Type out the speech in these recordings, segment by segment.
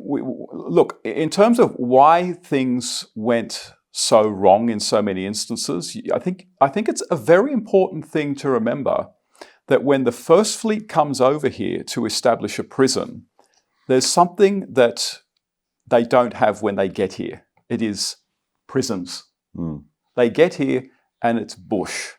look, in terms of why things went so wrong in so many instances, I think it's a very important thing to remember that when the First Fleet comes over here to establish a prison, there's something that they don't have when they get here. It is prisons. They get here and it's bush.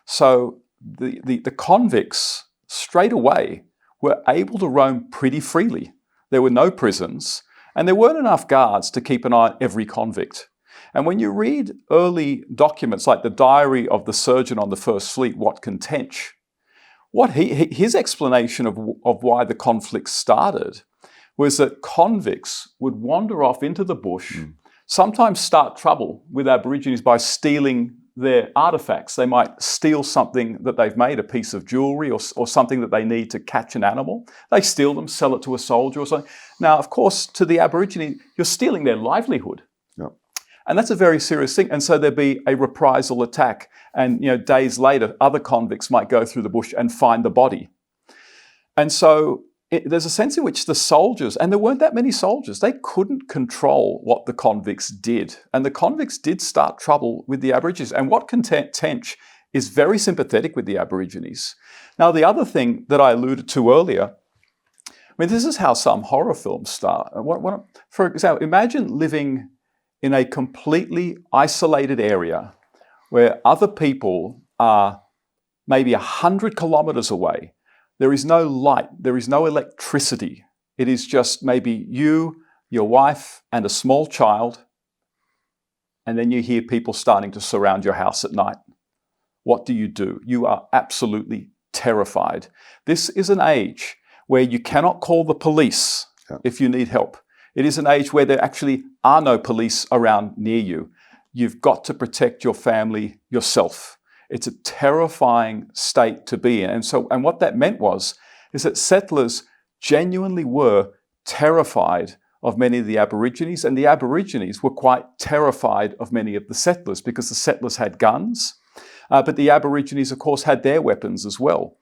So the convicts straight away were able to roam pretty freely. There were no prisons and there weren't enough guards to keep an eye on every convict. And when you read early documents like the diary of the surgeon on the First Fleet, Watkin Tench, his explanation of why the conflict started was that convicts would wander off into the bush, sometimes start trouble with Aborigines by stealing their artifacts. They might steal something that they've made, a piece of jewelry or something that they need to catch an animal. They steal them, sell it to a soldier or something. Now, of course, to the Aborigine, you're stealing their livelihood. Yep. And that's a very serious thing. And so there'd be a reprisal attack. And days later, other convicts might go through the bush and find the body. And so there's a sense in which the soldiers, and there weren't that many soldiers, they couldn't control what the convicts did. And the convicts did start trouble with the Aborigines. And Watkin Tench is very sympathetic with the Aborigines. Now, the other thing that I alluded to earlier, I mean, this is how some horror films start. For example, imagine living in a completely isolated area where other people are maybe 100 kilometers away. There is no light, there is no electricity. It is just maybe you, your wife, and a small child, and then you hear people starting to surround your house at night. What do? You are absolutely terrified. This is an age where you cannot call the police if you need help. It is an age where there actually are no police around near you. You've got to protect your family yourself. It's a terrifying state to be in. And what that meant is that settlers genuinely were terrified of many of the Aborigines, and the Aborigines were quite terrified of many of the settlers because the settlers had guns, but the Aborigines, of course, had their weapons as well.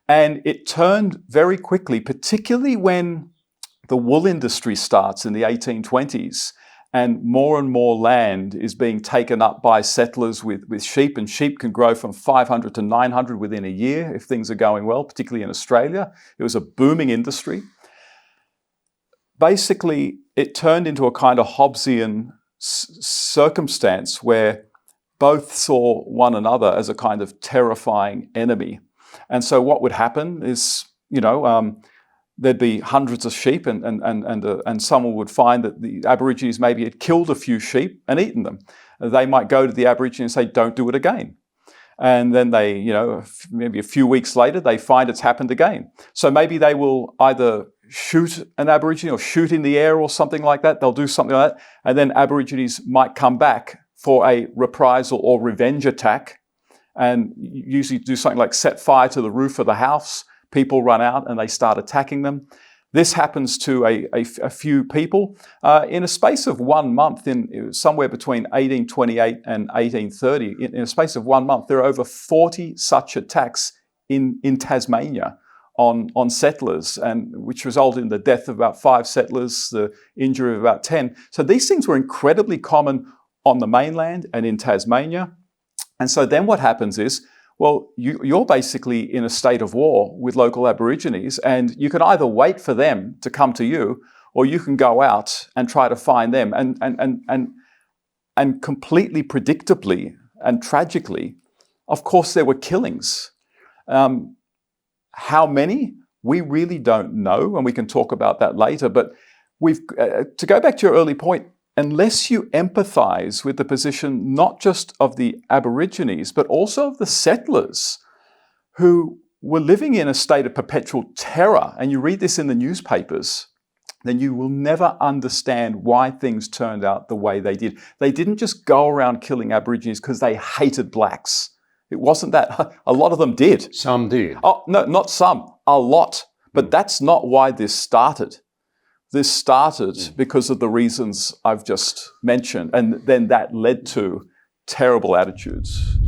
And it turned very quickly, particularly when the wool industry starts in the 1820s, and more land is being taken up by settlers with sheep, and sheep can grow from 500 to 900 within a year if things are going well, particularly in Australia. It was a booming industry. Basically, it turned into a kind of Hobbesian circumstance where both saw one another as a kind of terrifying enemy. And so what would happen is, there'd be hundreds of sheep, and someone would find that the Aborigines maybe had killed a few sheep and eaten them. They might go to the Aborigines and say, "Don't do it again." And then they, maybe a few weeks later, they find it's happened again. So maybe they will either shoot an Aborigine or shoot in the air or something like that. They'll do something like that. And then Aborigines might come back for a reprisal or revenge attack, and usually do something like set fire to the roof of the house. People run out and they start attacking them. This happens to a few people. In a space of 1 month, in somewhere between 1828 and 1830, in a space of 1 month, there are over 40 such attacks in Tasmania on settlers, and which resulted in the death of about 5 settlers, the injury of about 10. So these things were incredibly common on the mainland and in Tasmania. And so then what happens is, well, you're basically in a state of war with local Aborigines, and you can either wait for them to come to you, or you can go out and try to find them. And completely predictably and tragically, of course, there were killings. How many? We really don't know, and we can talk about that later. But to go back to your early point, unless you empathize with the position not just of the Aborigines, but also of the settlers who were living in a state of perpetual terror, and you read this in the newspapers, then you will never understand why things turned out the way they did. They didn't just go around killing Aborigines because they hated blacks. It wasn't that. A lot of them did. Some did. Oh, no, not some. A lot. But that's not why this started. This started because of the reasons I've just mentioned, and then that led to terrible attitudes.